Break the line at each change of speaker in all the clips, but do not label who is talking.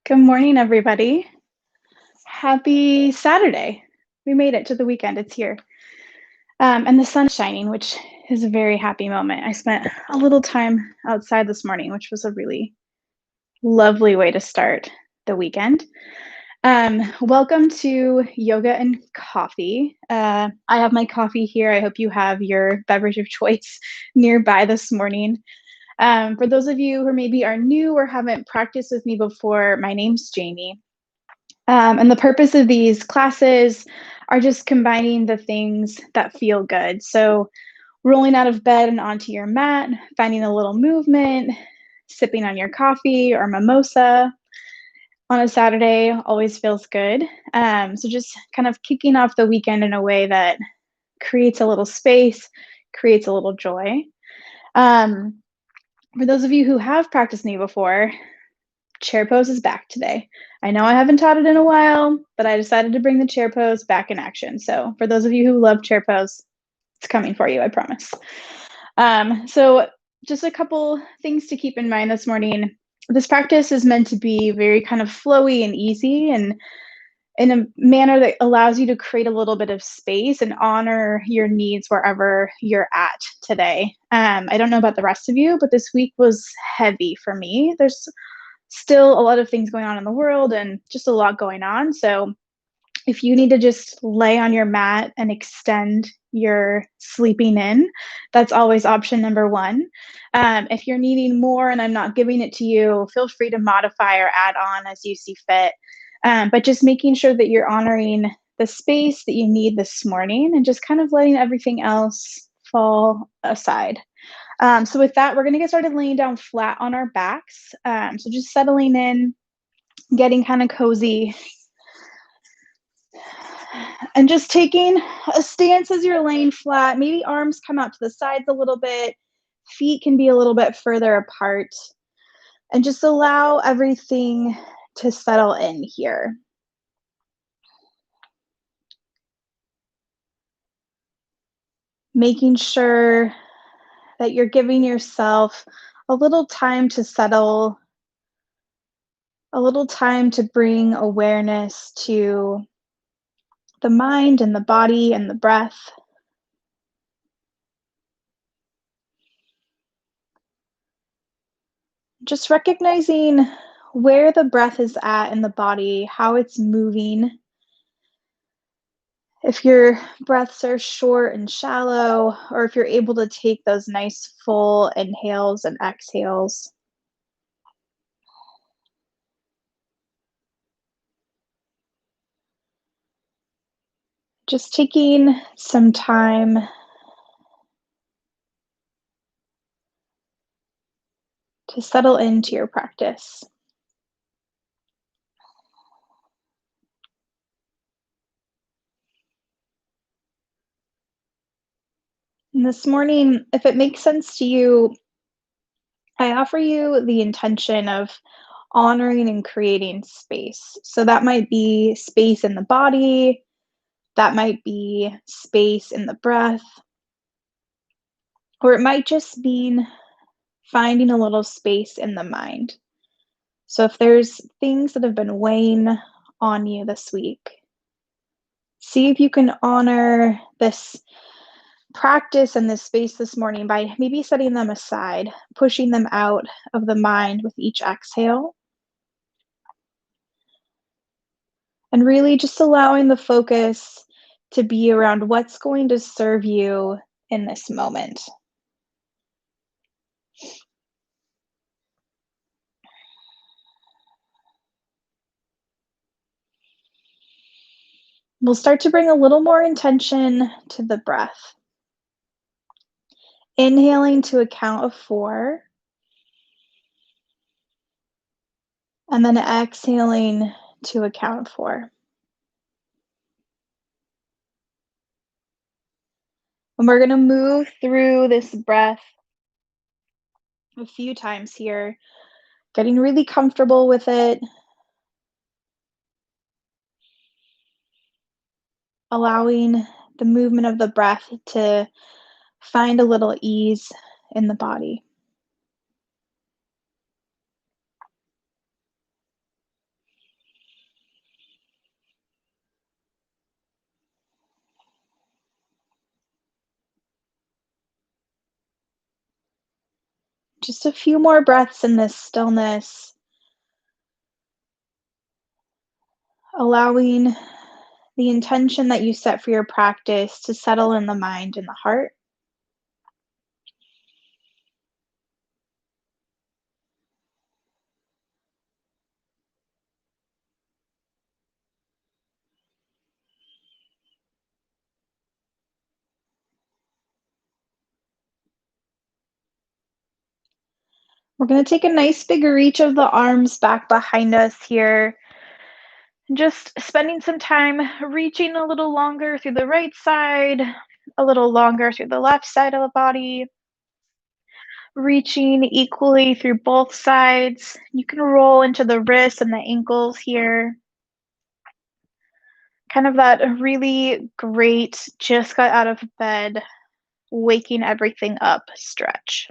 Good morning, everybody. Happy Saturday. We made it to the weekend. It's here. And the sun's shining, which is a very happy moment. I spent a little time outside this morning, which was a really lovely way to start the weekend. Welcome to Yoga and Coffee. I have my coffee here. I hope you have your beverage of choice nearby this morning. For those of you who maybe are new or haven't practiced with me before, my name's Jaime. And the purpose of these classes are just combining the things that feel good. So, rolling out of bed and onto your mat, finding a little movement, sipping on your coffee or mimosa on a Saturday always feels good. So, just kind of kicking off the weekend in a way that creates a little space, creates a little joy. Um, for those of you who have practiced me before, chair pose is back today. I know I haven't taught it in a while, but I decided to bring the chair pose back in action. So for those of you who love chair pose, it's coming for you, I promise. So just a couple things to keep in mind this morning. This practice is meant to be very kind of flowy and easy and in a manner that allows you to create a little bit of space and honor your needs wherever you're at today. I don't know about the rest of you, but this week was heavy for me. There's still a lot of things going on in the world and just a lot going on. So if you need to just lay on your mat and extend your sleeping in, that's always option number one. If you're needing more and I'm not giving it to you, feel free to modify or add on as you see fit. But just making sure that you're honoring the space that you need this morning and just kind of letting everything else fall aside. So with that, we're going to get started laying down flat on our backs. So just settling in, getting kind of cozy, and just taking a stance as you're laying flat. Maybe arms come out to the sides a little bit, feet can be a little bit further apart, and just allow everything to settle in here. Making sure that you're giving yourself a little time to settle, a little time to bring awareness to the mind and the body and the breath. Just recognizing where the breath is at in the body, how it's moving. If your breaths are short and shallow, or if you're able to take those nice full inhales and exhales. Just taking some time to settle into your practice. And this morning, if it makes sense to you, I offer you the intention of honoring and creating space. So that might be space in the body, that might be space in the breath, or it might just mean finding a little space in the mind. So if there's things that have been weighing on you this week, see if you can honor this practice and this space this morning by maybe setting them aside, pushing them out of the mind with each exhale, and really just allowing the focus to be around what's going to serve you in this moment. We'll start to bring a little more intention to the breath. Inhaling to a count of 4, and then exhaling to a count of 4. And we're going to move through this breath a few times here, getting really comfortable with it, allowing the movement of the breath to find a little ease in the body. Just a few more breaths in this stillness, allowing the intention that you set for your practice to settle in the mind and the heart. We're going to take a nice big reach of the arms back behind us here. Just spending some time reaching a little longer through the right side, a little longer through the left side of the body, reaching equally through both sides. You can roll into the wrists and the ankles here. Kind of that really great, just got out of bed, waking everything up stretch.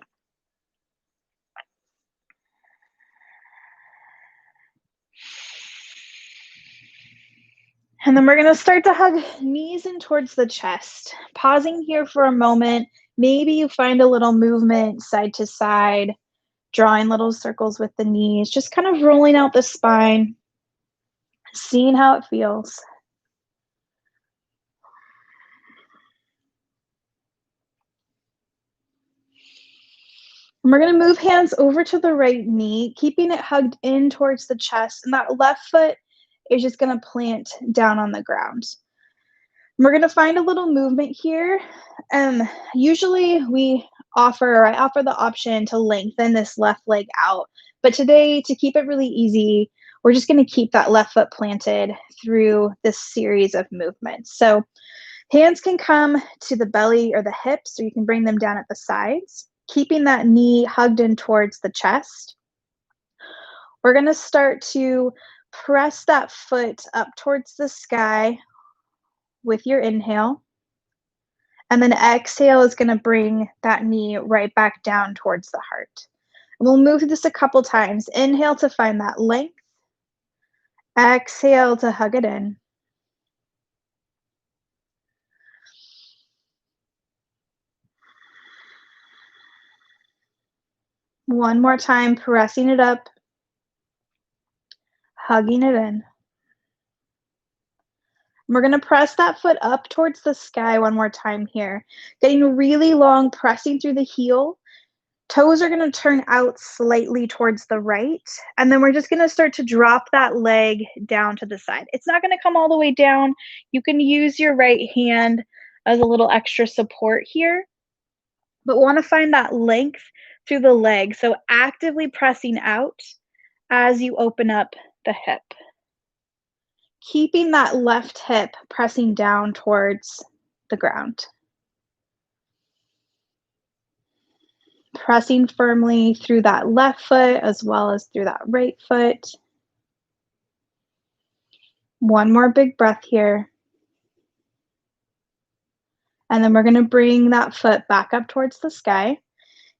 And then we're going to start to hug knees in towards the chest. Pausing here for a moment. Maybe you find a little movement side to side, drawing little circles with the knees, just kind of rolling out the spine, seeing how it feels. And we're going to move hands over to the right knee, keeping it hugged in towards the chest. And that left foot is just going to plant down on the ground. We're going to find a little movement here. Usually I offer the option to lengthen this left leg out. But today, to keep it really easy, we're just going to keep that left foot planted through this series of movements. So hands can come to the belly or the hips, or you can bring them down at the sides, keeping that knee hugged in towards the chest. We're going to start to press that foot up towards the sky with your inhale. And then exhale is going to bring that knee right back down towards the heart. And we'll move through this a couple times. Inhale to find that length. Exhale to hug it in. One more time, pressing it up, hugging it in. We're going to press that foot up towards the sky one more time here. Getting really long, pressing through the heel. Toes are going to turn out slightly towards the right. And then we're just going to start to drop that leg down to the side. It's not going to come all the way down. You can use your right hand as a little extra support here. But want to find that length through the leg. So actively pressing out as you open up the hip. Keeping that left hip pressing down towards the ground. Pressing firmly through that left foot as well as through that right foot. One more big breath here. And then we're going to bring that foot back up towards the sky.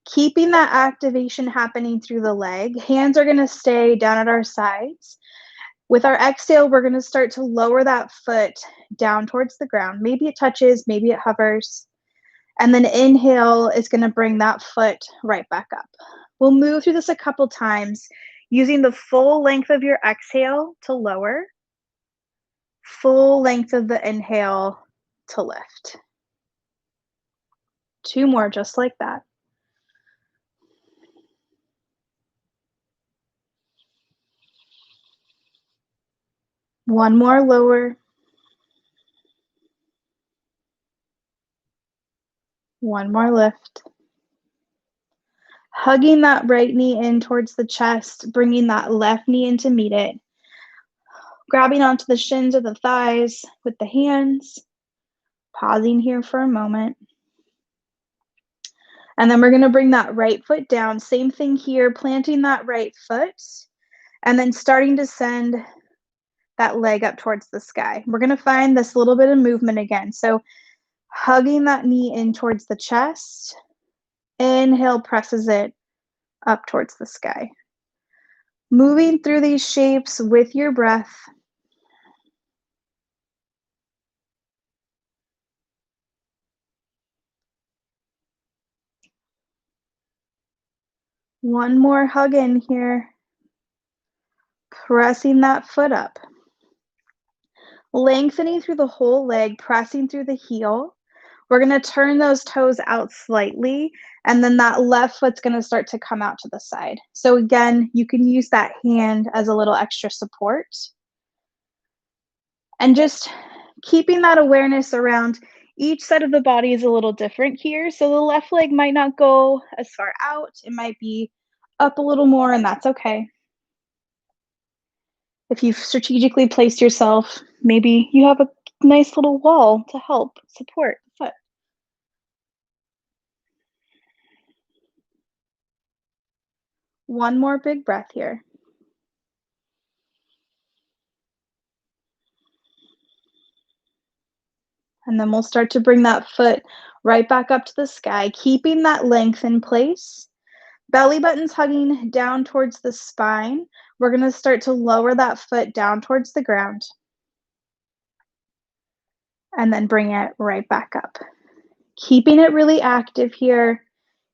Keeping that activation happening through the leg. Hands are going to stay down at our sides. With our exhale, we're going to start to lower that foot down towards the ground. Maybe it touches, maybe it hovers. And then inhale is going to bring that foot right back up. We'll move through this a couple times using the full length of your exhale to lower, full length of the inhale to lift. Two more just like that. One more lower. One more lift. Hugging that right knee in towards the chest, bringing that left knee in to meet it. Grabbing onto the shins of the thighs with the hands. Pausing here for a moment. And then we're going to bring that right foot down. Same thing here, planting that right foot. And then starting to send that leg up towards the sky. We're going to find this little bit of movement again. So hugging that knee in towards the chest. Inhale presses it up towards the sky. Moving through these shapes with your breath. One more hug in here, pressing that foot up. Lengthening through the whole leg, pressing through the heel. We're gonna turn those toes out slightly, and then that left foot's gonna start to come out to the side. So again, you can use that hand as a little extra support. And just keeping that awareness around each side of the body is a little different here. So the left leg might not go as far out. It might be up a little more, and that's okay. If you've strategically placed yourself, maybe you have a nice little wall to help support the foot. One more big breath here. And then we'll start to bring that foot right back up to the sky, keeping that length in place. Belly button's hugging down towards the spine. We're gonna start to lower that foot down towards the ground and then bring it right back up. Keeping it really active here,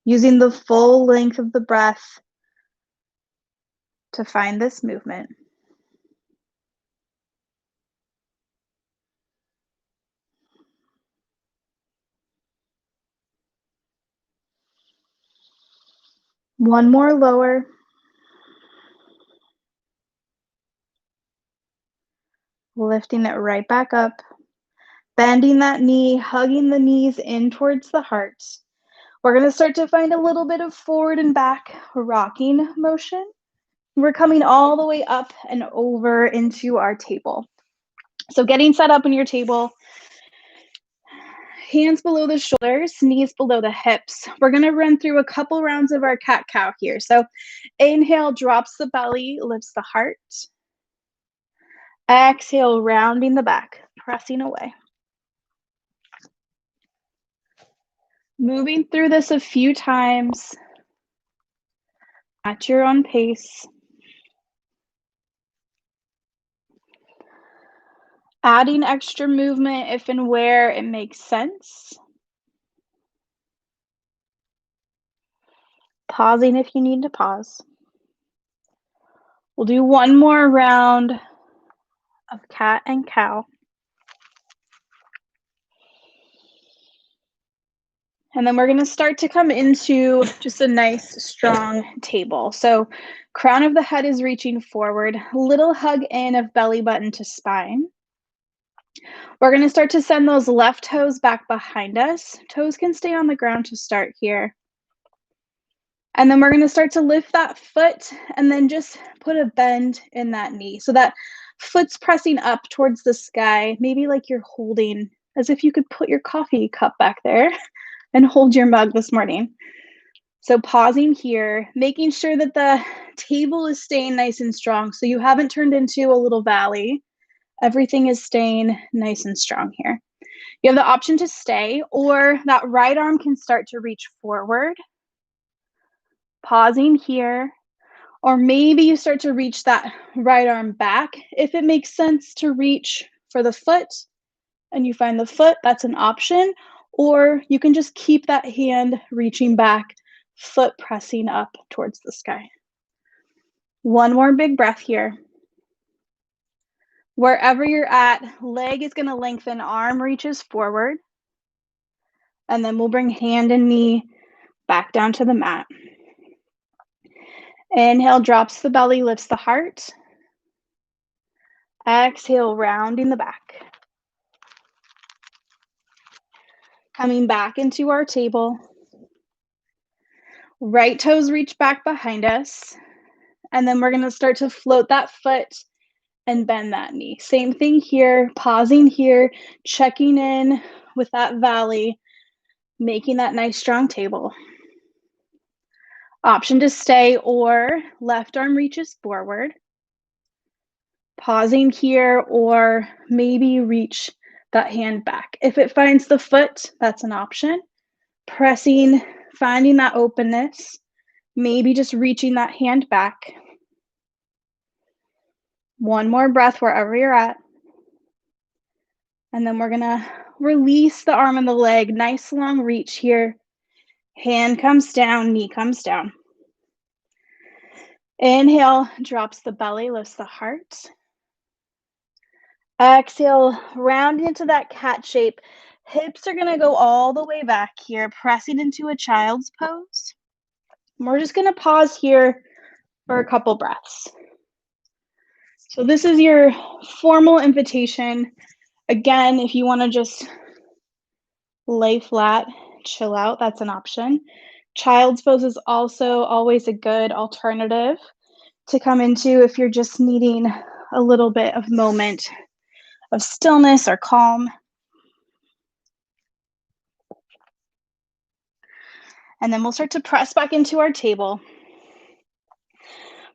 using the full length of the breath to find this movement. One more lower. Lifting it right back up. Bending that knee, hugging the knees in towards the heart. We're going to start to find a little bit of forward and back rocking motion. We're coming all the way up and over into our table. So getting set up in your table, hands below the shoulders, knees below the hips. We're going to run through a couple rounds of our cat-cow here. So inhale, drops the belly, lifts the heart. Exhale, rounding the back, pressing away. Moving through this a few times at your own pace. Adding extra movement if and where it makes sense. Pausing if you need to pause. We'll do one more round of cat and cow. And then we're going to start to come into just a nice, strong table. So crown of the head is reaching forward, little hug in of belly button to spine. We're going to start to send those left toes back behind us. Toes can stay on the ground to start here. And then we're going to start to lift that foot and then just put a bend in that knee. So that foot's pressing up towards the sky, maybe like you're holding, as if you could put your coffee cup back there and hold your mug this morning. So pausing here, making sure that the table is staying nice and strong. So you haven't turned into a little valley. Everything is staying nice and strong here. You have the option to stay, or that right arm can start to reach forward. Pausing here, or maybe you start to reach that right arm back. If it makes sense to reach for the foot and you find the foot, that's an option. Or you can just keep that hand reaching back, foot pressing up towards the sky. One more big breath here. Wherever you're at, leg is going to lengthen, arm reaches forward. And then we'll bring hand and knee back down to the mat. Inhale, drops the belly, lifts the heart. Exhale, rounding the back. Coming back into our table. Right toes reach back behind us. And then we're going to start to float that foot and bend that knee. Same thing here, pausing here, checking in with that valley, making that nice strong table. Option to stay, or left arm reaches forward. Pausing here, or maybe reach that hand back. If it finds the foot, that's an option. Pressing, finding that openness, maybe just reaching that hand back. One more breath wherever you're at. And then we're gonna release the arm and the leg, nice long reach here. Hand comes down, knee comes down. Inhale, drops the belly, lifts the heart. Exhale, round into that cat shape. Hips are gonna go all the way back here, pressing into a child's pose. We're just gonna pause here for a couple breaths. So this is your formal invitation. Again, if you wanna just lay flat, chill out, that's an option. Child's pose is also always a good alternative to come into if you're just needing a little bit of moment of stillness or calm. And then we'll start to press back into our table.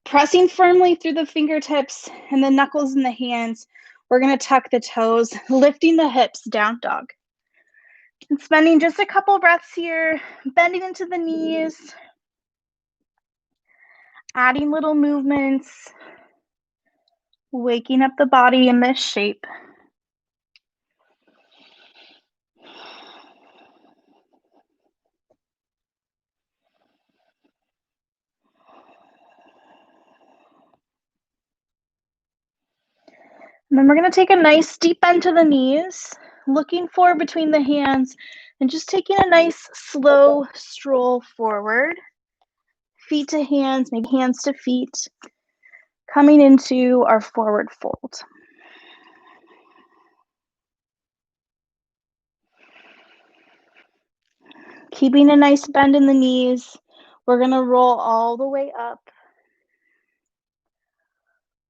Pressing firmly through the fingertips and the knuckles in the hands. We're gonna tuck the toes, lifting the hips, down dog. And spending just a couple breaths here, bending into the knees, adding little movements, waking up the body in this shape. And then we're going to take a nice deep bend to the knees, looking forward between the hands, and just taking a nice slow stroll forward. Feet to hands, maybe hands to feet, coming into our forward fold. Keeping a nice bend in the knees, we're going to roll all the way up.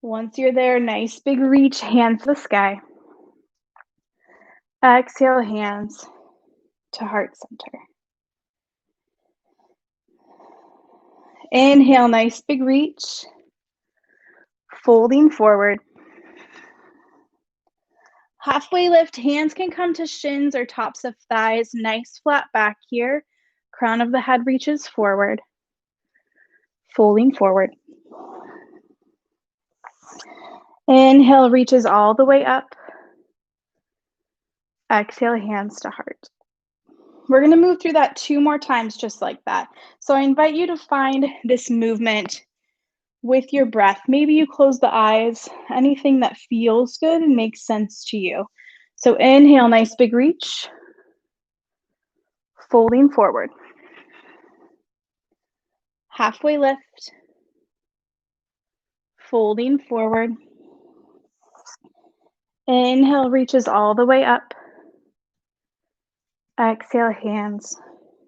Once you're there, nice big reach, hands to the sky. Exhale, hands to heart center. Inhale, nice big reach. Folding forward. Halfway lift, hands can come to shins or tops of thighs. Nice flat back here. Crown of the head reaches forward. Folding forward. Inhale, reaches all the way up. Exhale, hands to heart. We're going to move through that 2 more times just like that. So I invite you to find this movement with your breath. Maybe you close the eyes, anything that feels good and makes sense to you. So inhale, nice big reach. Folding forward. Halfway lift. Folding forward. Inhale, reaches all the way up. Exhale, hands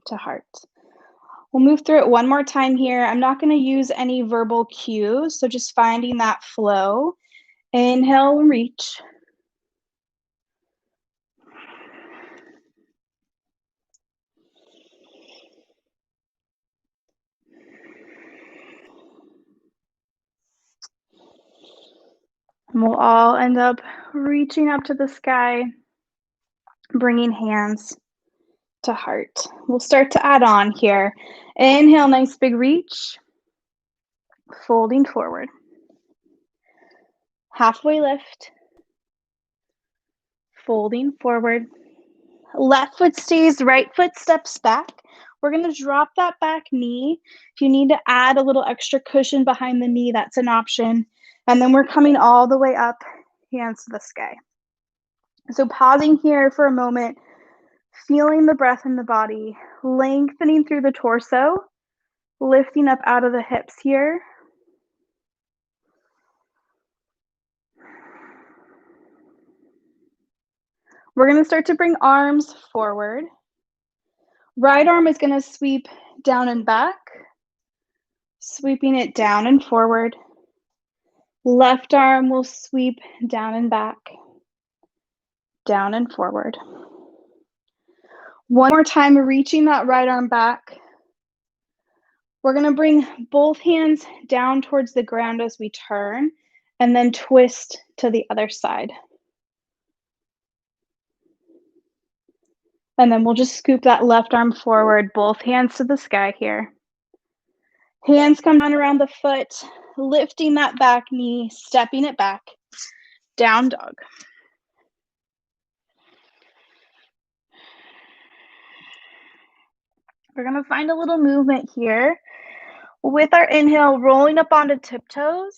to heart. We'll move through it one more time here. I'm not going to use any verbal cues, so just finding that flow. Inhale, reach. And we'll all end up reaching up to the sky, bringing hands to heart. We'll start to add on here. Inhale, nice big reach. Folding forward. Halfway lift. Folding forward. Left foot stays, right foot steps back. We're going to drop that back knee. If you need to add a little extra cushion behind the knee, that's an option. And then we're coming all the way up, hands to the sky. So pausing here for a moment, feeling the breath in the body, lengthening through the torso, lifting up out of the hips here. We're going to start to bring arms forward. Right arm is going to sweep down and back, sweeping it down and forward. Left arm will sweep down and back, down and forward. One more time, reaching that right arm back. We're going to bring both hands down towards the ground as we turn, and then twist to the other side. And then we'll just scoop that left arm forward, both hands to the sky here. Hands come down around the foot, lifting that back knee, stepping it back, down dog. We're going to find a little movement here. With our inhale, rolling up onto tiptoes.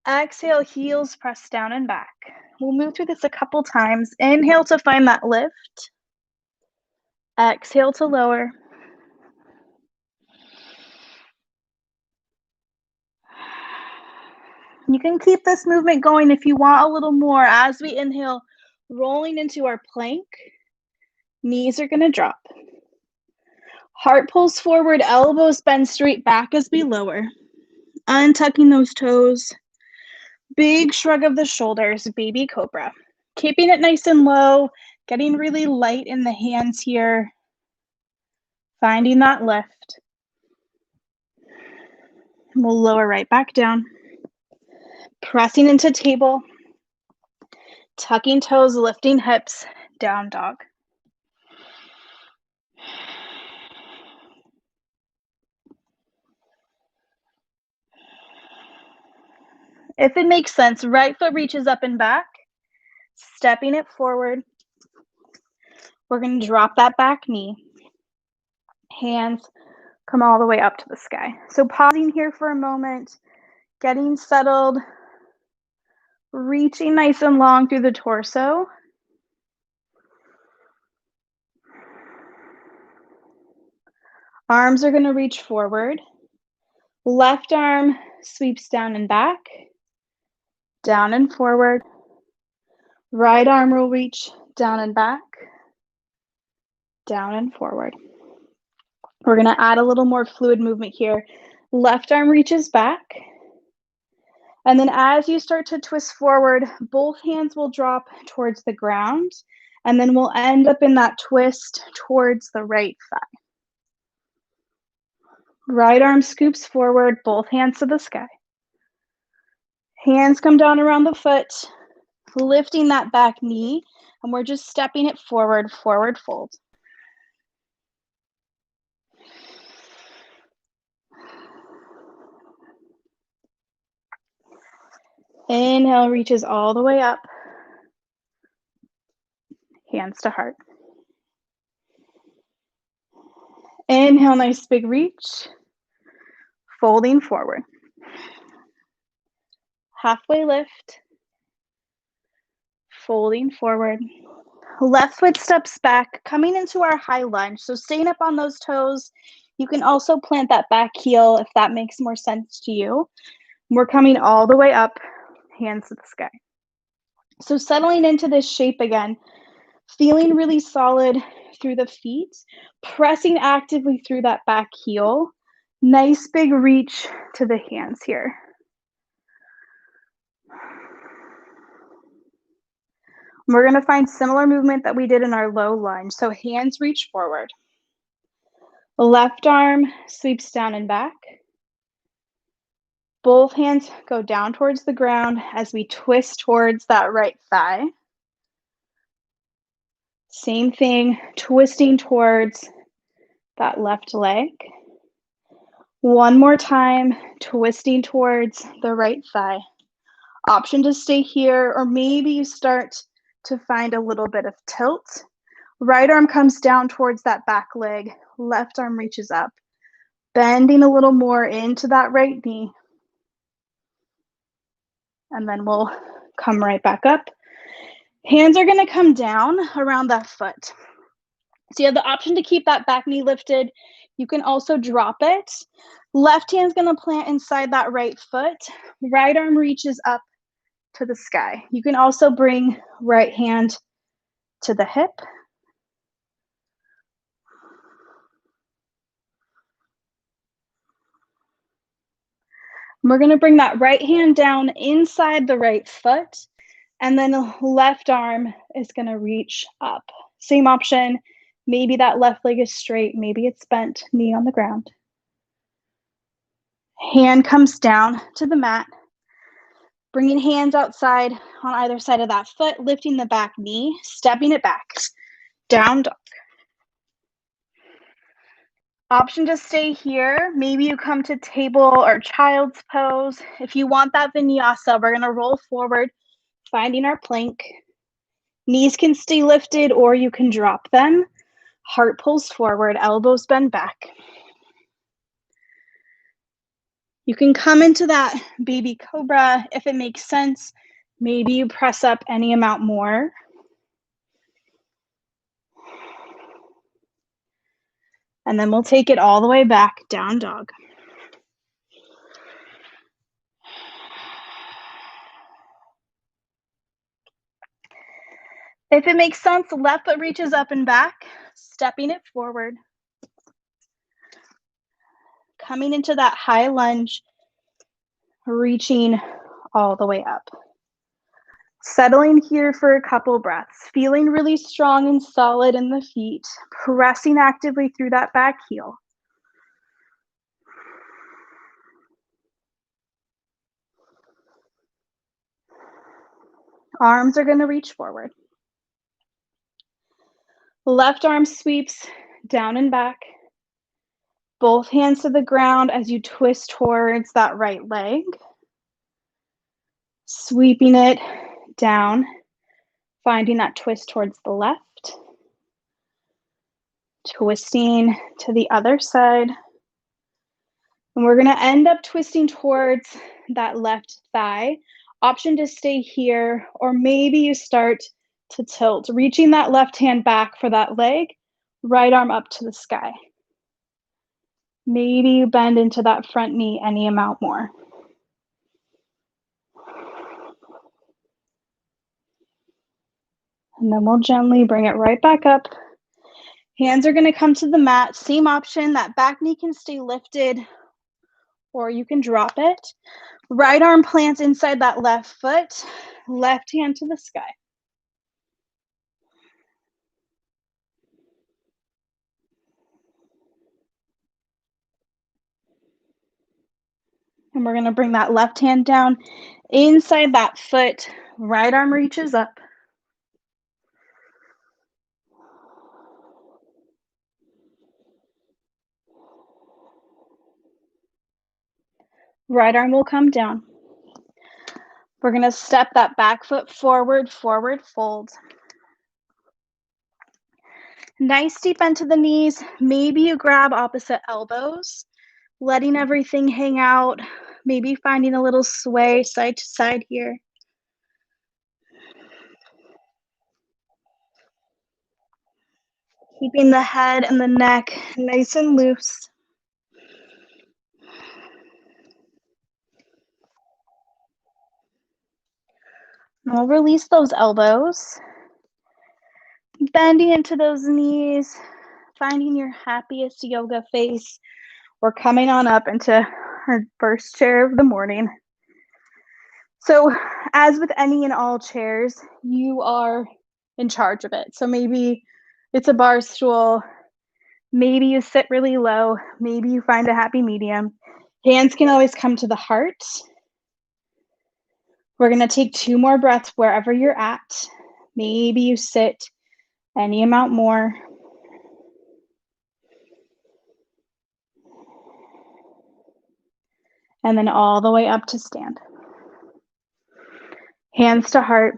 Exhale, heels press down and back. We'll move through this a couple times. Inhale to find that lift. Exhale to lower. You can keep this movement going if you want a little more. As we inhale, rolling into our plank, knees are going to drop. Heart pulls forward, elbows bend straight back as we lower. Untucking those toes. Big shrug of the shoulders, baby cobra. Keeping it nice and low, getting really light in the hands here. Finding that lift. We'll lower right back down. Pressing into table. Tucking toes, lifting hips, down dog. If it makes sense, right foot reaches up and back, stepping it forward. We're going to drop that back knee. Hands come all the way up to the sky. So pausing here for a moment, getting settled, reaching nice and long through the torso. Arms are going to reach forward. Left arm sweeps down and back, down and forward. Right arm will reach down and back, down and forward. We're going to add a little more fluid movement here. Left arm reaches back. And then as you start to twist forward, both hands will drop towards the ground. And then we'll end up in that twist towards the right thigh. Right arm scoops forward, both hands to the sky. Hands come down around the foot, lifting that back knee, and we're just stepping it forward, forward fold. Inhale reaches all the way up. Hands to heart. Inhale, nice big reach. Folding forward. Halfway lift. Folding forward. Left foot steps back, coming into our high lunge. So staying up on those toes. You can also plant that back heel if that makes more sense to you. We're coming all the way up, hands to the sky. So settling into this shape again, feeling really solid through the feet, pressing actively through that back heel. Nice big reach to the hands here. We're going to find similar movement that we did in our low lunge. So hands reach forward. Left arm sweeps down and back. Both hands go down towards the ground as we twist towards that right thigh. Same thing, twisting towards that left leg. One more time, twisting towards the right thigh. Option to stay here, or maybe you start to find a little bit of tilt. Right arm comes down towards that back leg. Left arm reaches up. Bending a little more into that right knee. And then we'll come right back up. Hands are going to come down around that foot. So you have the option to keep that back knee lifted. You can also drop it. Left hand's going to plant inside that right foot. Right arm reaches up to the sky. You can also bring right hand to the hip. We're going to bring that right hand down inside the right foot, and then the left arm is going to reach up. Same option. Maybe that left leg is straight, maybe it's bent, knee on the ground. Hand comes down to the mat. Bringing hands outside on either side of that foot, lifting the back knee, stepping it back. Down dog. Option to stay here. Maybe you come to table or child's pose. If you want that vinyasa, we're going to roll forward, finding our plank. Knees can stay lifted or you can drop them. Heart pulls forward, elbows bend back. You can come into that baby cobra if it makes sense. Maybe you press up any amount more. And then we'll take it all the way back, down dog. If it makes sense, the left foot reaches up and back, stepping it forward. Coming into that high lunge, reaching all the way up. Settling here for a couple breaths, feeling really strong and solid in the feet, pressing actively through that back heel. Arms are going to reach forward. Left arm sweeps down and back. Both hands to the ground as you twist towards that right leg. Sweeping it down, finding that twist towards the left. Twisting to the other side. And we're going to end up twisting towards that left thigh. Option to stay here, or maybe you start to tilt, reaching that left hand back for that leg, right arm up to the sky. Maybe you bend into that front knee any amount more. And then we'll gently bring it right back up. Hands are going to come to the mat. Same option, that back knee can stay lifted or you can drop it. Right arm plants inside that left foot, left hand to the sky. And we're going to bring that left hand down inside that foot. Right arm reaches up. Right arm will come down. We're going to step that back foot forward, forward fold. Nice deep bend to the knees. Maybe you grab opposite elbows, letting everything hang out. Maybe finding a little sway side to side here. Keeping the head and the neck nice and loose. And we'll release those elbows. Bending into those knees, finding your happiest yoga face. We're coming on up into our first chair of the morning. So as with any and all chairs, you are in charge of it. So maybe it's a bar stool, maybe you sit really low, maybe you find a happy medium. Hands can always come to the heart. We're going to take 2 more breaths wherever you're at. Maybe you sit any amount more. And then all the way up to stand. Hands to heart.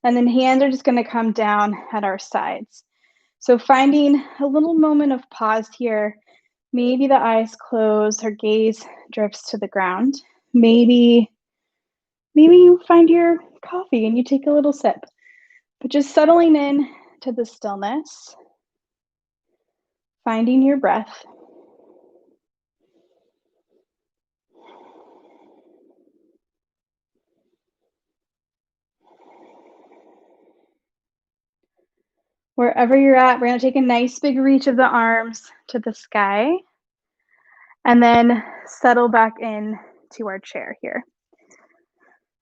And then hands are just going to come down at our sides. So finding a little moment of pause here. Maybe the eyes close, our gaze drifts to the ground. Maybe you find your coffee and you take a little sip. But just settling in to the stillness. Finding your breath. Wherever you're at, we're going to take a nice big reach of the arms to the sky and then settle back in to our chair here.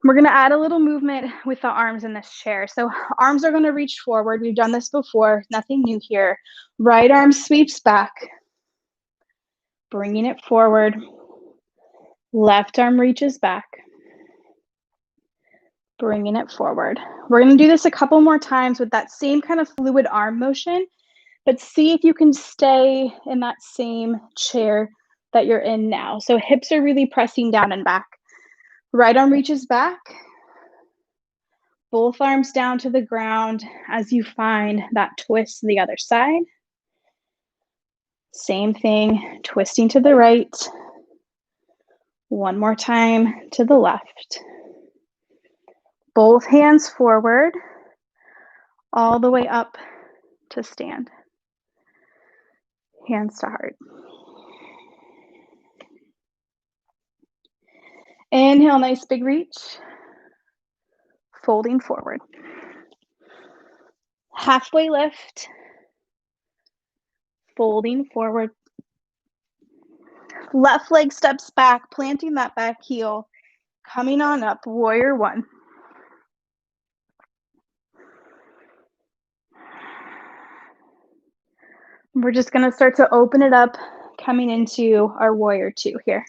We're going to add a little movement with the arms in this chair. So arms are going to reach forward. We've done this before, nothing new here. Right arm sweeps back, bringing it forward. Left arm reaches back, bringing it forward. We're going to do this a couple more times with that same kind of fluid arm motion, but see if you can stay in that same chair that you're in now. So hips are really pressing down and back. Right arm reaches back. Both arms down to the ground as you find that twist to the other side. Same thing, twisting to the right. One more time to the left. Both hands forward, all the way up to stand. Hands to heart. Inhale, nice big reach. Folding forward. Halfway lift. Folding forward. Left leg steps back, planting that back heel. Coming on up, warrior one. We're just going to start to open it up, coming into our warrior two here.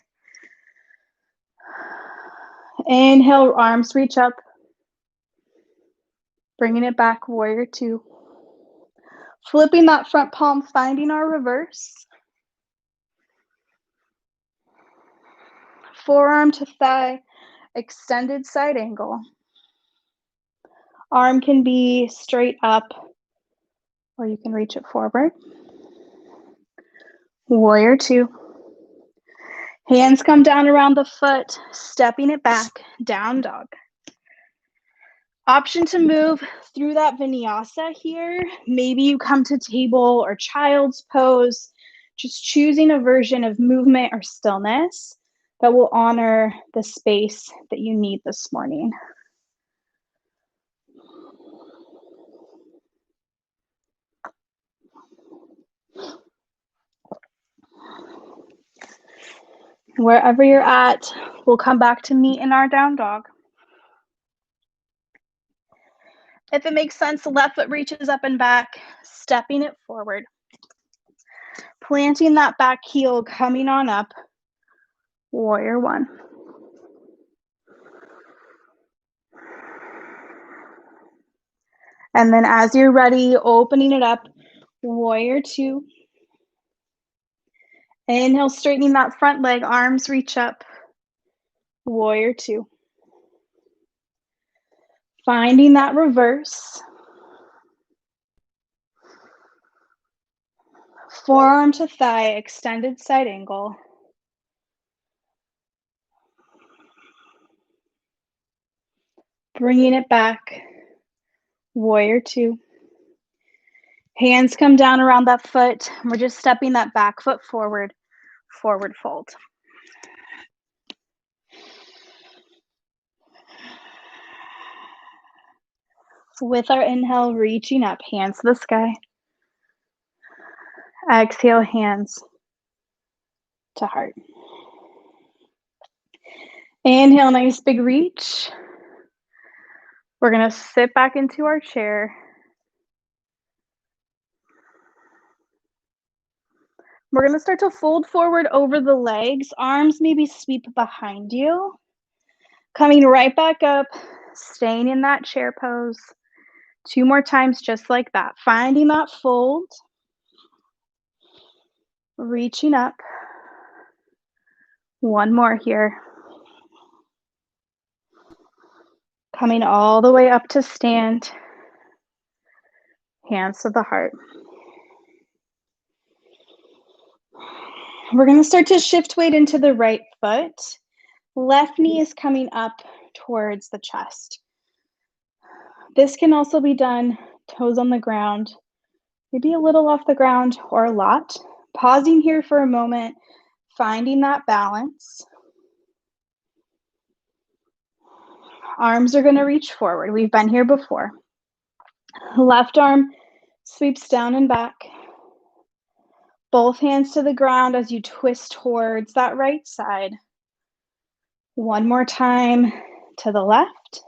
Inhale, arms reach up. Bringing it back, warrior two. Flipping that front palm, finding our reverse. Forearm to thigh, extended side angle. Arm can be straight up, or you can reach it forward. Warrior two. Hands come down around the foot, stepping it back, down dog. Option to move through that vinyasa here. Maybe you come to table or child's pose, just choosing a version of movement or stillness that will honor the space that you need this morning. Wherever you're at, we'll come back to meet in our down dog. If it makes sense, the left foot reaches up and back, stepping it forward. Planting that back heel, coming on up, warrior one. And then as you're ready, opening it up, warrior two. Inhale, straightening that front leg, arms reach up, warrior two. Finding that reverse. Forearm to thigh, extended side angle. Bringing it back, warrior two. Hands come down around that foot. We're just stepping that back foot forward, forward fold. With our inhale, reaching up, hands to the sky. Exhale, hands to heart. Inhale, nice big reach. We're going to sit back into our chair. We're going to start to fold forward over the legs. Arms maybe sweep behind you. Coming right back up, staying in that chair pose. 2 more times just like that. Finding that fold. Reaching up. 1 more here. Coming all the way up to stand. Hands to the heart. We're going to start to shift weight into the right foot. Left knee is coming up towards the chest. This can also be done toes on the ground, maybe a little off the ground or a lot. Pausing here for a moment, finding that balance. Arms are going to reach forward. We've been here before. Left arm sweeps down and back. Both hands to the ground as you twist towards that right side. 1 more time to the left.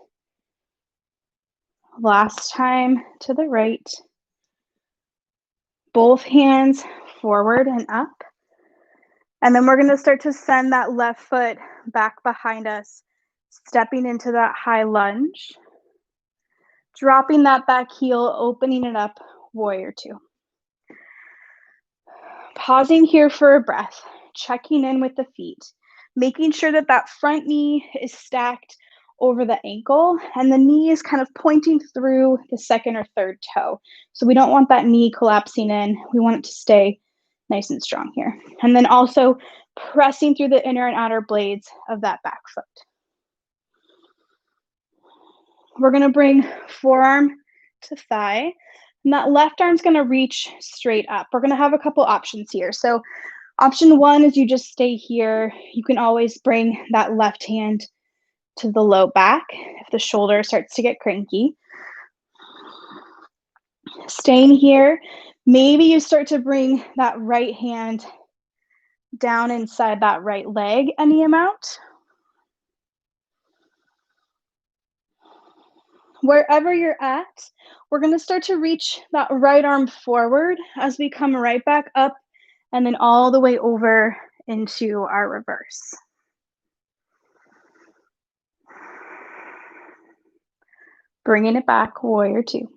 Last time to the right. Both hands forward and up. And then we're going to start to send that left foot back behind us, stepping into that high lunge. Dropping that back heel, opening it up, warrior two. Pausing here for a breath, checking in with the feet, making sure that that front knee is stacked over the ankle and the knee is kind of pointing through the second or third toe. So we don't want that knee collapsing in. We want it to stay Nice and strong here. And then also pressing through the inner and outer blades of that back foot. We're gonna bring forearm to thigh, and that left arm's gonna reach straight up. We're gonna have a couple options here. So option one is you just stay here. You can always bring that left hand to the low back if the shoulder starts to get cranky. Staying here, maybe you start to bring that right hand down inside that right leg any amount. Wherever you're at, we're gonna start to reach that right arm forward as we come right back up and then all the way over into our reverse. Bringing it back, warrior two.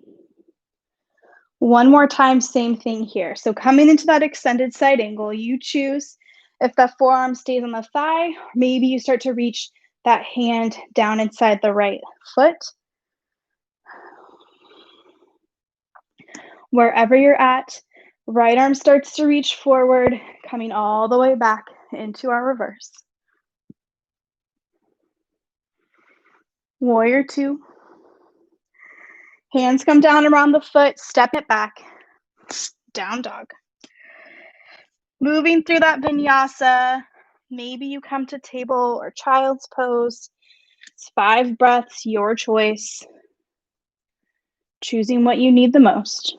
One more time, same thing here. So coming into that extended side angle, you choose if the forearm stays on the thigh, maybe you start to reach that hand down inside the right foot. Wherever you're at, right arm starts to reach forward, coming all the way back into our reverse. Warrior two. Hands come down around the foot, step it back, down dog. Moving through that vinyasa, maybe you come to table or child's pose. It's 5 breaths, your choice. Choosing what you need the most.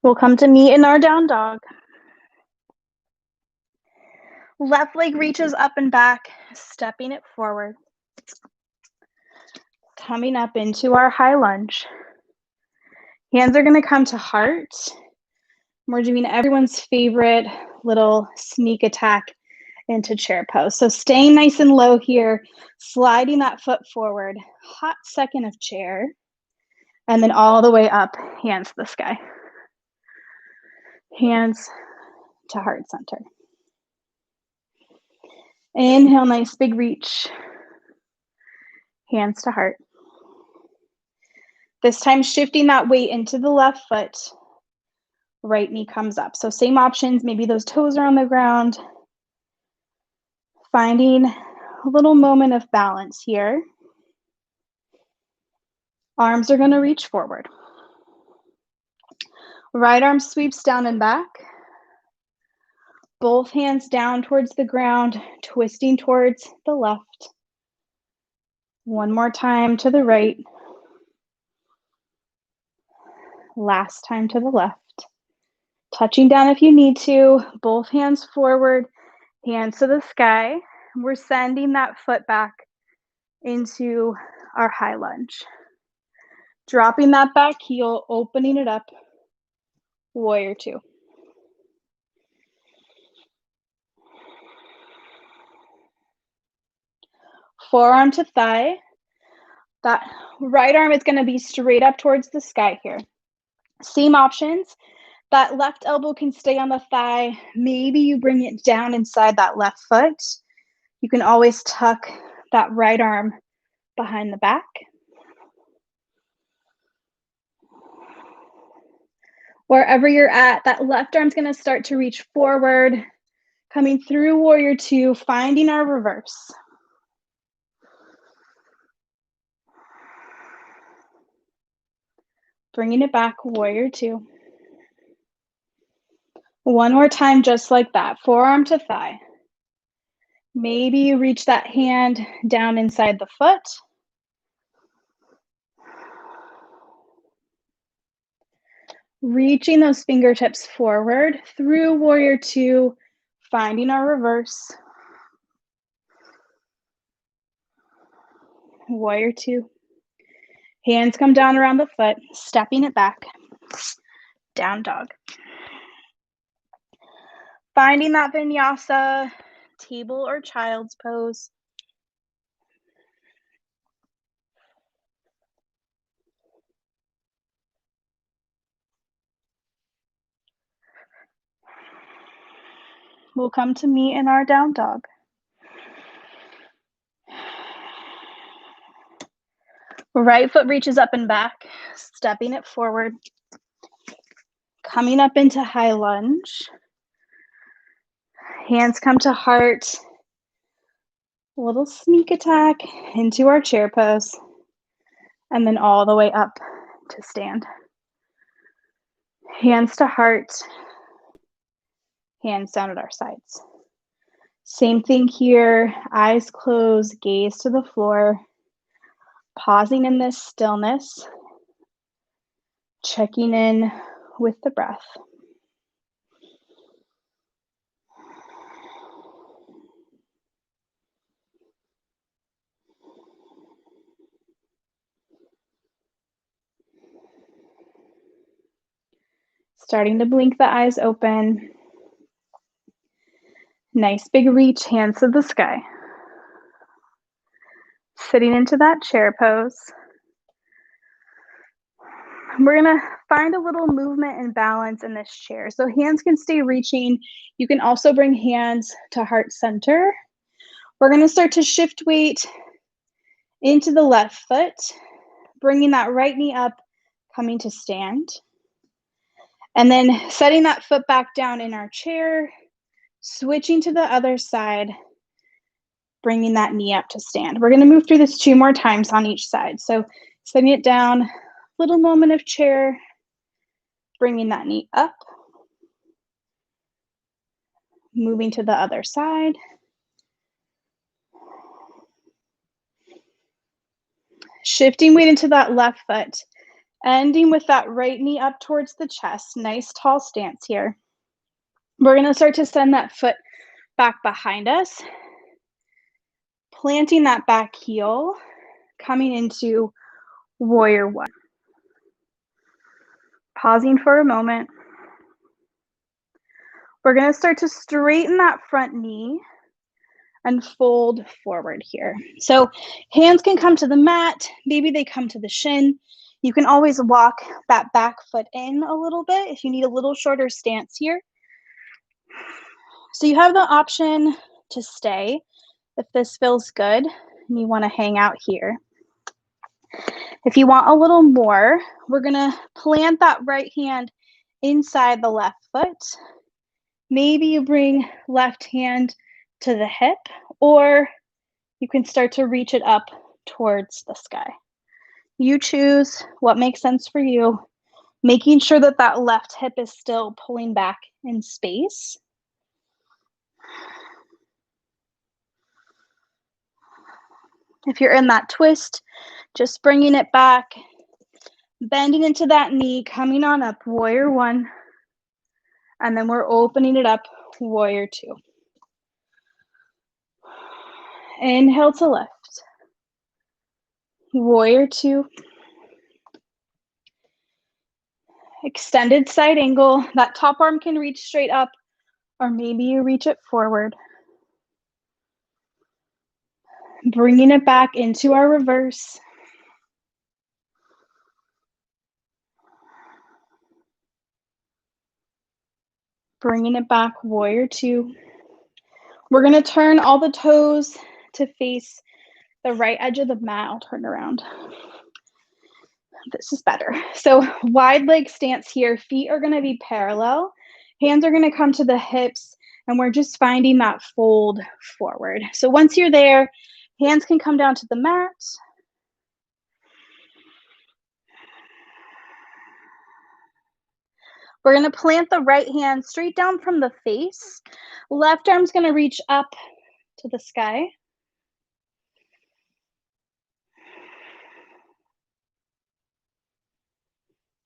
We'll come to meet in our down dog. Left leg reaches up and back, stepping it forward. Coming up into our high lunge. Hands are going to come to heart. We're doing everyone's favorite little sneak attack into chair pose. So staying nice and low here, sliding that foot forward, hot second of chair, and then all the way up, hands to the sky. Hands to heart center. Inhale, nice big reach. Hands to heart. This time shifting that weight into the left foot. Right knee comes up. So same options, maybe those toes are on the ground. Finding a little moment of balance here. Arms are gonna reach forward. Right arm sweeps down and back. Both hands down towards the ground, twisting towards the left. One more time to the right. Last time to the left. Touching down if you need to, both hands forward, hands to the sky. We're sending that foot back into our high lunge. Dropping that back heel, opening it up, warrior two. Forearm to thigh. That right arm is going to be straight up towards the sky here. Same options. That left elbow can stay on the thigh. Maybe you bring it down inside that left foot. You can always tuck that right arm behind the back. Wherever you're at, that left arm's going to start to reach forward, coming through warrior two, finding our reverse. Bringing it back, warrior two. One more time, just like that, forearm to thigh. Maybe you reach that hand down inside the foot. Reaching those fingertips forward through warrior two, finding our reverse. Warrior two. Hands come down around the foot, stepping it back. Down dog. Finding that vinyasa, table or child's pose. We'll come to meet in our down dog. Right foot reaches up and back, stepping it forward. Coming up into high lunge. Hands come to heart. A little sneak attack into our chair pose. And then all the way up to stand. Hands to heart. Hands down at our sides. Same thing here. Eyes closed, gaze to the floor. Pausing in this stillness. Checking in with the breath. Starting to blink the eyes open. Nice big reach, hands to the sky. Sitting into that chair pose. We're gonna find a little movement and balance in this chair. So hands can stay reaching. You can also bring hands to heart center. We're gonna start to shift weight into the left foot, bringing that right knee up, coming to stand. And then setting that foot back down in our chair, switching to the other side, bringing that knee up to stand. We're gonna move through this 2 more times on each side. So setting it down, little moment of chair, bringing that knee up, moving to the other side. Shifting weight into that left foot, ending with that right knee up towards the chest. Nice tall stance here. We're gonna start to send that foot back behind us, planting that back heel, coming into warrior one. Pausing for a moment. We're gonna start to straighten that front knee and fold forward here. So hands can come to the mat, maybe they come to the shin. You can always walk that back foot in a little bit if you need a little shorter stance here. So you have the option to stay if this feels good and you want to hang out here. If you want a little more, we're gonna plant that right hand inside the left foot. Maybe you bring left hand to the hip, or you can start to reach it up towards the sky. You choose what makes sense for you, making sure that that left hip is still pulling back in space. If you're in that twist, just bringing it back, bending into that knee, coming on up, warrior one, and then we're opening it up, warrior two. Inhale to lift, warrior two. Extended side angle, that top arm can reach straight up, or maybe you reach it forward. Bringing it back into our reverse. Bringing it back, warrior two. We're gonna turn all the toes to face the right edge of the mat. I'll turn around. This is better. So wide leg stance here. Feet are gonna be parallel. Hands are gonna come to the hips, and we're just finding that fold forward. So once you're there, hands can come down to the mat. We're gonna plant the right hand straight down from the face. Left arm's gonna reach up to the sky.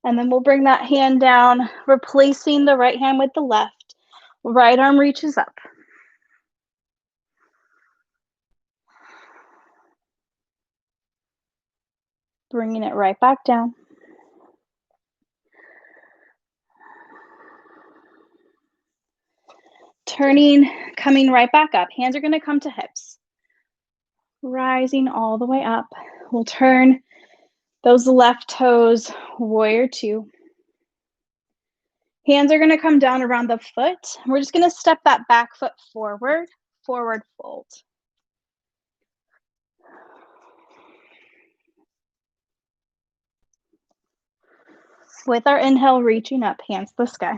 And then we'll bring that hand down, replacing the right hand with the left. Right arm reaches up. Bringing it right back down. Turning, coming right back up. Hands are gonna come to hips. Rising all the way up. We'll turn those left toes, warrior two. Hands are going to come down around the foot. We're just going to step that back foot forward, forward fold. With our inhale, reaching up, hands to the sky.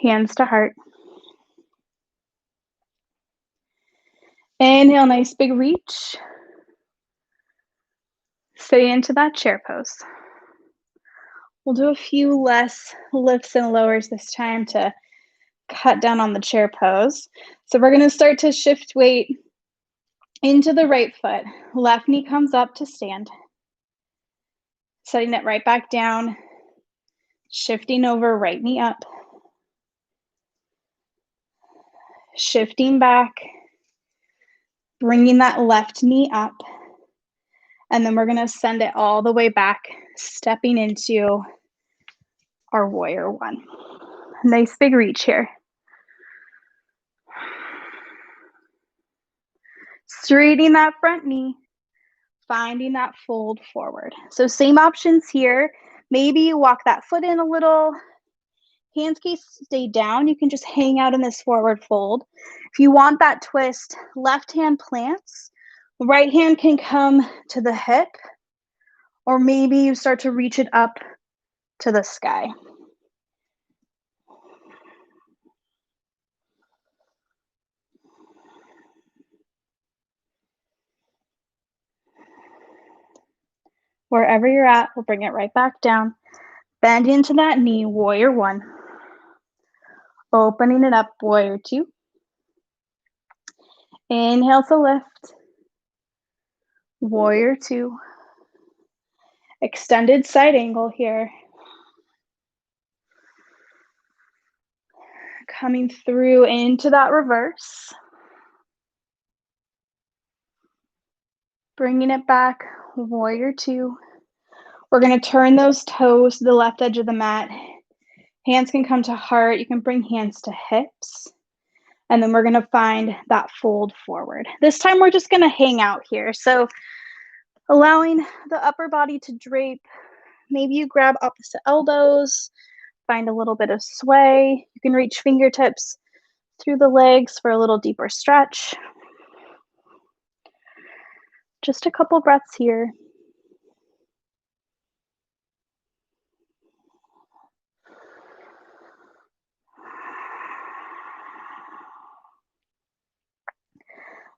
Hands to heart. Inhale, nice big reach. Stay into that chair pose. We'll do a few less lifts and lowers this time to cut down on the chair pose. So we're going to start to shift weight into the right foot. Left knee comes up to stand. Setting it right back down. Shifting over, right knee up. Shifting back. Bringing that left knee up. And then we're going to send it all the way back, stepping into our warrior one. Nice big reach here. Straightening that front knee, finding that fold forward. So same options here. Maybe you walk that foot in a little. Hands can stay down. You can just hang out in this forward fold. If you want that twist, left hand plants. Right hand can come to the hip, or maybe you start to reach it up to the sky. Wherever you're at, we'll bring it right back down. Bend into that knee, warrior one. Opening it up, warrior two. Inhale to lift. Warrior two. Extended side angle here. Coming through into that reverse. Bringing it back, warrior two. We're going to turn those toes to the left edge of the mat. Hands can come to heart. You can bring hands to hips. And then we're going to find that fold forward. This time we're just going to hang out here. So allowing the upper body to drape. Maybe you grab opposite elbows. Find a little bit of sway. You can reach fingertips through the legs for a little deeper stretch. Just a couple breaths here.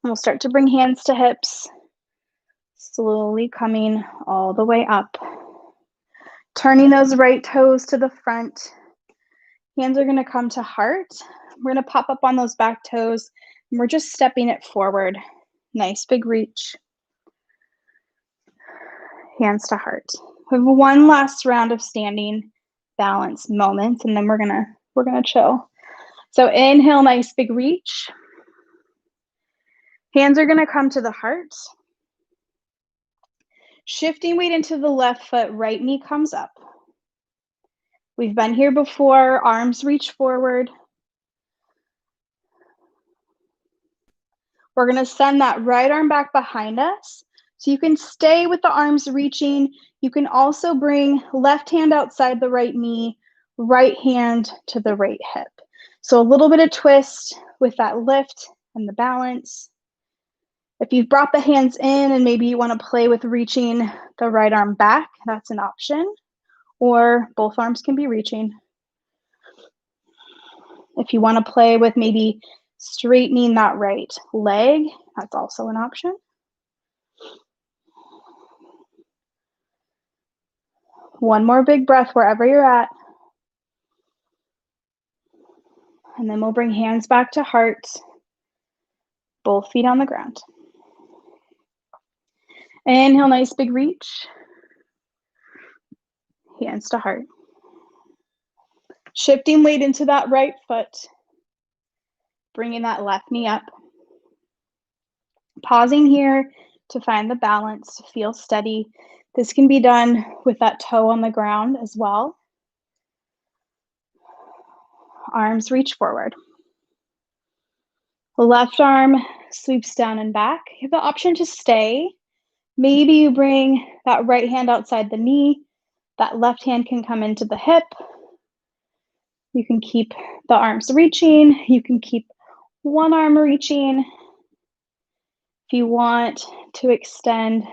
And we'll start to bring hands to hips, slowly coming all the way up. Turning those right toes to the front. Hands are going to come to heart. We're going to pop up on those back toes, and we're just stepping it forward. Nice big reach. Hands to heart. We have one last round of standing balance moments, and then we're gonna chill. So inhale, nice big reach. Hands are gonna come to the heart. Shifting weight into the left foot, right knee comes up. We've been here before, arms reach forward. We're gonna send that right arm back behind us. So you can stay with the arms reaching. You can also bring left hand outside the right knee, right hand to the right hip. So a little bit of twist with that lift and the balance. If you've brought the hands in and maybe you want to play with reaching the right arm back, that's an option. Or both arms can be reaching. If you want to play with maybe straightening that right leg, that's also an option. One more big breath wherever you're at. And then we'll bring hands back to heart, both feet on the ground. Inhale, nice big reach. Hands to heart. Shifting weight into that right foot. Bringing that left knee up. Pausing here to find the balance, to feel steady. This can be done with that toe on the ground as well. Arms reach forward. The left arm sweeps down and back. You have the option to stay. Maybe you bring that right hand outside the knee, That left hand can come into the hip. You can keep the arms reaching. You can keep one arm reaching. If you want to extend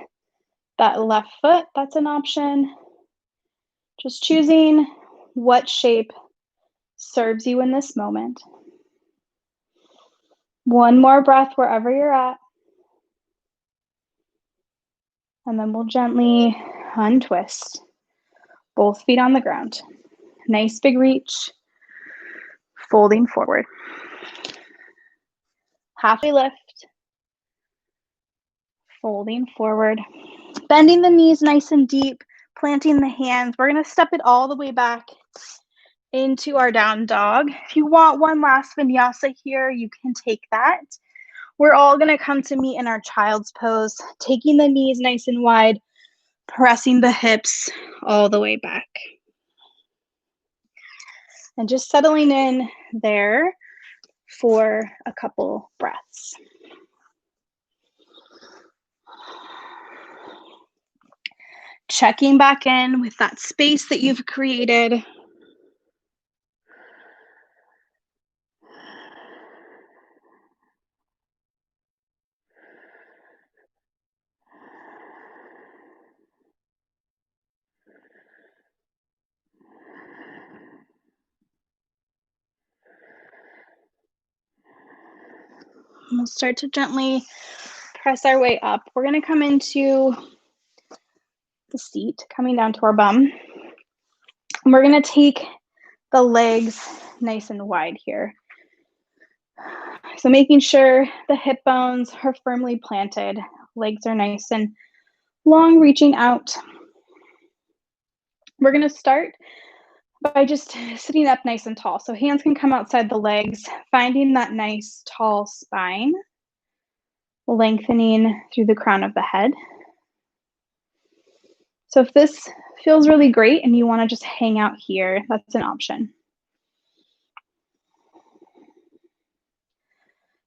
that left foot, that's an option. Just choosing what shape serves you in this moment. One more breath wherever you're at. And then we'll gently untwist. Both feet on the ground. Nice big reach. Folding forward. Halfway lift. Folding forward. Bending the knees nice and deep. Planting the hands. We're going to step it all the way back into our down dog. If you want one last vinyasa here, you can take that. We're all going to come to meet in our child's pose, taking the knees nice and wide, pressing the hips all the way back. And just settling in there for a couple breaths. Checking back in with that space that you've created. We'll start to gently press our way up. We're going to come into the seat, coming down to our bum. And we're going to take the legs nice and wide here. So making sure the hip bones are firmly planted. Legs are nice and long, reaching out. We're going to start by just sitting up nice and tall. So hands can come outside the legs, finding that nice tall spine, lengthening through the crown of the head. So if this feels really great and you want to just hang out here, that's an option.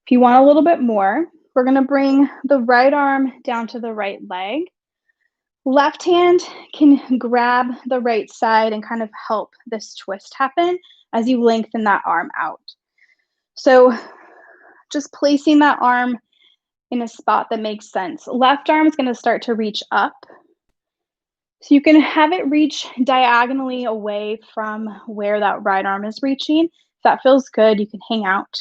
If you want a little bit more, we're going to bring the right arm down to the right leg. Left hand can grab the right side and kind of help this twist happen as you lengthen that arm out. So just placing that arm in a spot that makes sense. Left arm is going to start to reach up. So you can have it reach diagonally away from where that right arm is reaching. If that feels good, you can hang out.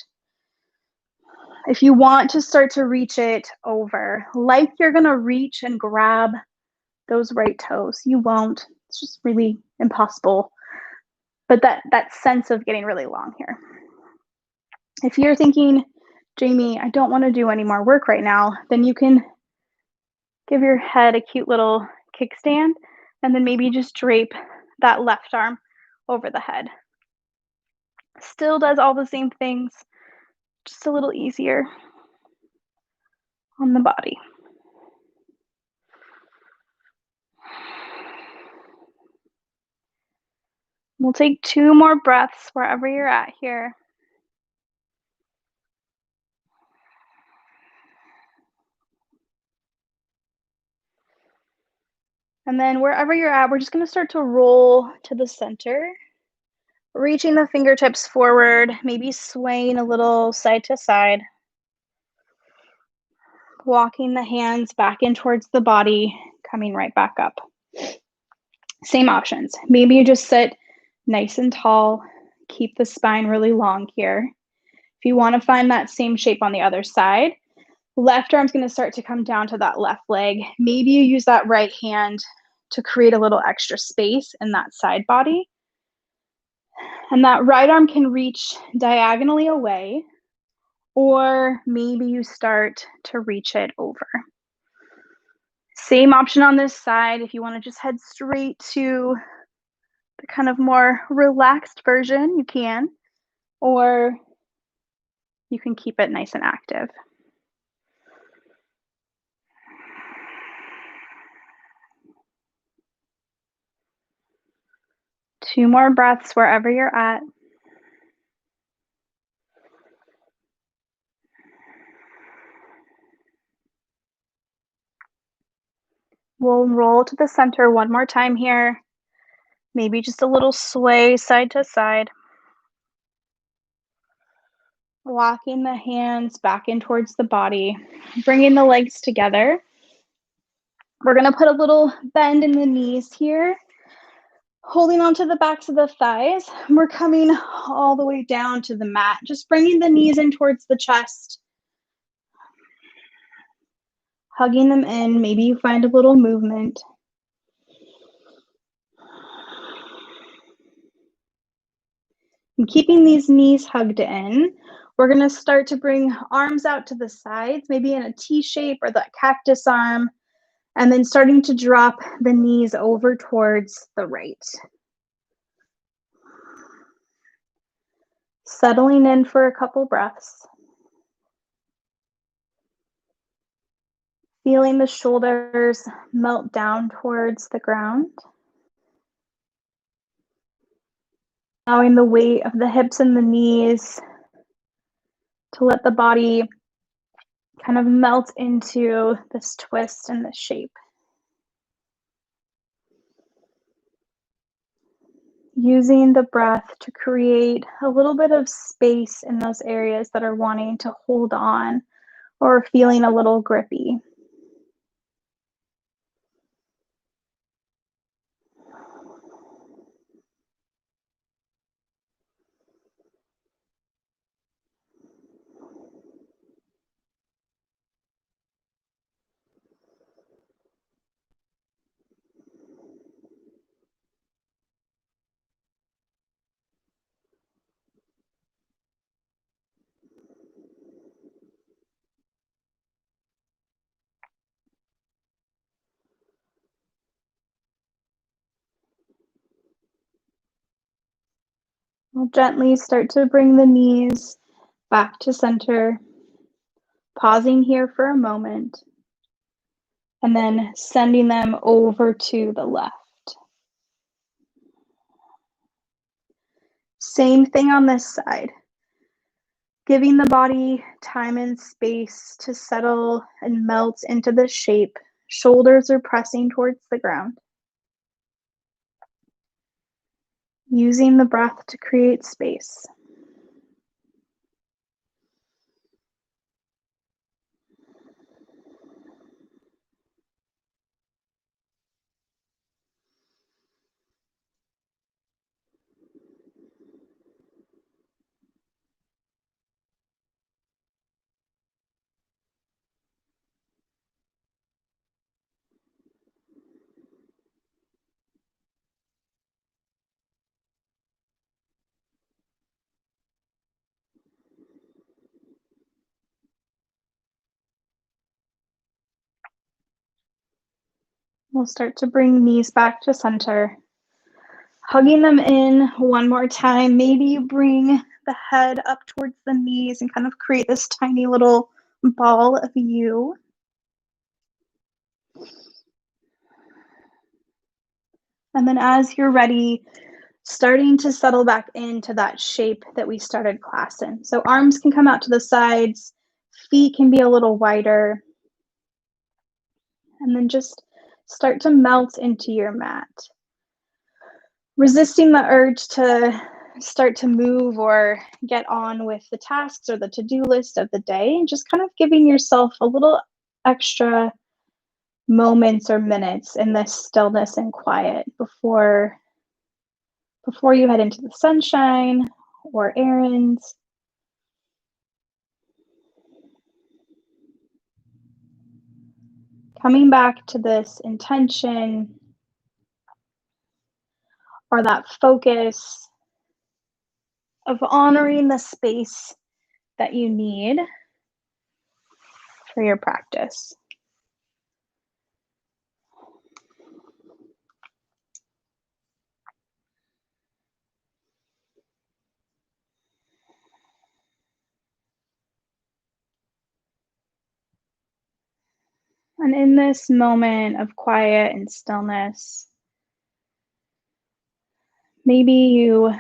If you want to start to reach it over, like you're going to reach and grab those right toes, you won't. It's just really impossible. But that sense of getting really long here. If you're thinking, Jaime, I don't want to do any more work right now, then you can give your head a cute little kickstand and then maybe just drape that left arm over the head. Still does all the same things, just a little easier on the body. We'll take 2 more breaths wherever you're at here. And then wherever you're at, we're just going to start to roll to the center, reaching the fingertips forward, maybe swaying a little side to side, walking the hands back in towards the body, coming right back up. Same options. Maybe you just sit nice and tall, keep the spine really long here. If you want to find that same shape on the other side, left arm's going to start to come down to that left leg. Maybe you use that right hand to create a little extra space in that side body. And that right arm can reach diagonally away, or maybe you start to reach it over. Same option on this side. If you want to just head straight to the kind of more relaxed version, you can, or you can keep it nice and active. Two more breaths wherever you're at. We'll roll to the center one more time here. Maybe just a little sway side to side. Walking the hands back in towards the body, bringing the legs together. We're going to put a little bend in the knees here, holding onto the backs of the thighs. We're coming all the way down to the mat, just bringing the knees in towards the chest, hugging them in. Maybe you find a little movement. And keeping these knees hugged in, we're going to start to bring arms out to the sides, maybe in a T shape or that cactus arm, and then starting to drop the knees over towards the right. Settling in for a couple breaths. Feeling the shoulders melt down towards the ground. Allowing the weight of the hips and the knees to let the body kind of melt into this twist and this shape. Using the breath to create a little bit of space in those areas that are wanting to hold on or feeling a little grippy. We'll gently start to bring the knees back to center, pausing here for a moment, and then sending them over to the left. Same thing on this side. Giving the body time and space to settle and melt into the shape. Shoulders are pressing towards the ground. Using the breath to create space. We'll start to bring knees back to center. Hugging them in one more time. Maybe you bring the head up towards the knees and kind of create this tiny little ball of you. And then as you're ready, starting to settle back into that shape that we started class in. So arms can come out to the sides, feet can be a little wider, and then just start to melt into your mat. Resisting the urge to start to move or get on with the tasks or the to-do list of the day, and just kind of giving yourself a little extra moments or minutes in this stillness and quiet before you head into the sunshine or errands. Coming back to this intention or that focus of honoring the space that you need for your practice. And in this moment of quiet and stillness, maybe you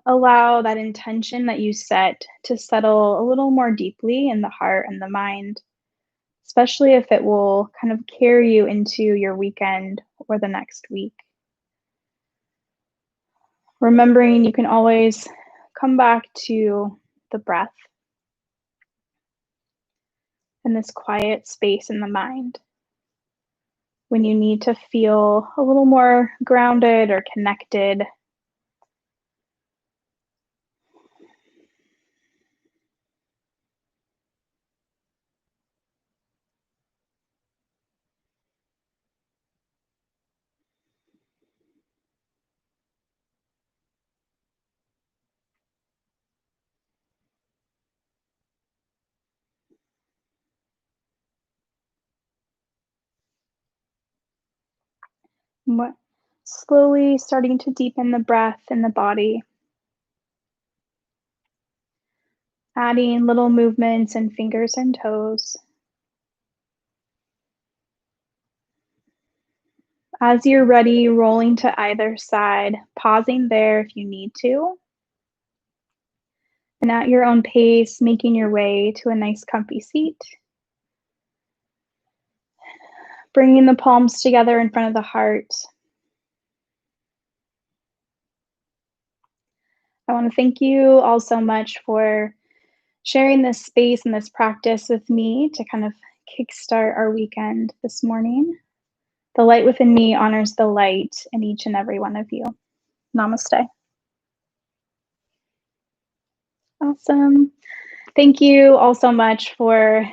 allow that intention that you set to settle a little more deeply in the heart and the mind, especially if it will kind of carry you into your weekend or the next week. Remembering you can always come back to the breath and this quiet space in the mind when you need to feel a little more grounded or connected. Slowly starting to deepen the breath in the body, adding little movements in fingers and toes. As you're ready, rolling to either side, pausing there if you need to, and at your own pace, making your way to a nice comfy seat. Bringing the palms together in front of the heart. I want to thank you all so much for sharing this space and this practice with me to kind of kickstart our weekend this morning. The light within me honors the light in each and every one of you. Namaste. Awesome. Thank you all so much for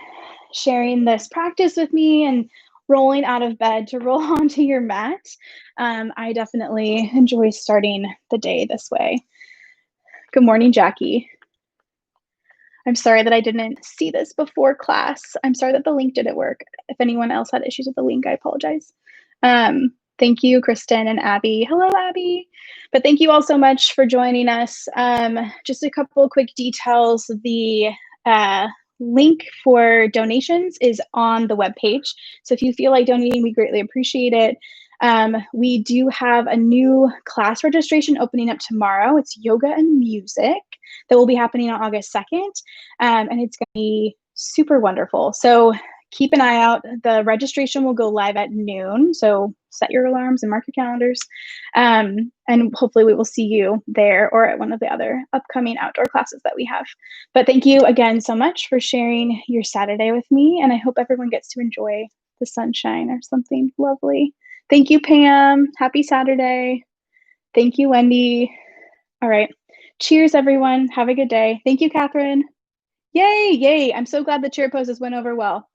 sharing this practice with me and rolling out of bed to roll onto your mat. I definitely enjoy starting the day this way. Good morning, Jackie. I'm sorry that I didn't see this before class. I'm sorry that the link didn't work. If anyone else had issues with the link, I apologize. Thank you, Kristen and Abby. Hello, Abby. But thank you all so much for joining us. Just a couple quick details. The link for donations is on the webpage. So if you feel like donating, we greatly appreciate it. We do have a new class registration opening up tomorrow. It's yoga and music that will be happening on August 2nd. And it's going to be super wonderful. So keep an eye out. The registration will go live at noon. So set your alarms and mark your calendars. And hopefully we will see you there or at one of the other upcoming outdoor classes that we have. But thank you again so much for sharing your Saturday with me. And I hope everyone gets to enjoy the sunshine or something lovely. Thank you, Pam. Happy Saturday. Thank you, Wendy. All right. Cheers, everyone. Have a good day. Thank you, Catherine. Yay, yay. I'm so glad the chair poses went over well.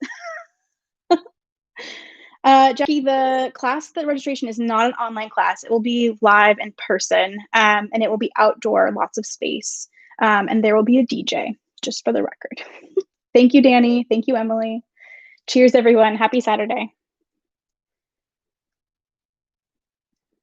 Jackie, the registration is not an online class. It will be live in person, and it will be outdoor, lots of space, and there will be a DJ, just for the record. Thank you, Danny. Thank you, Emily. Cheers, everyone. Happy Saturday.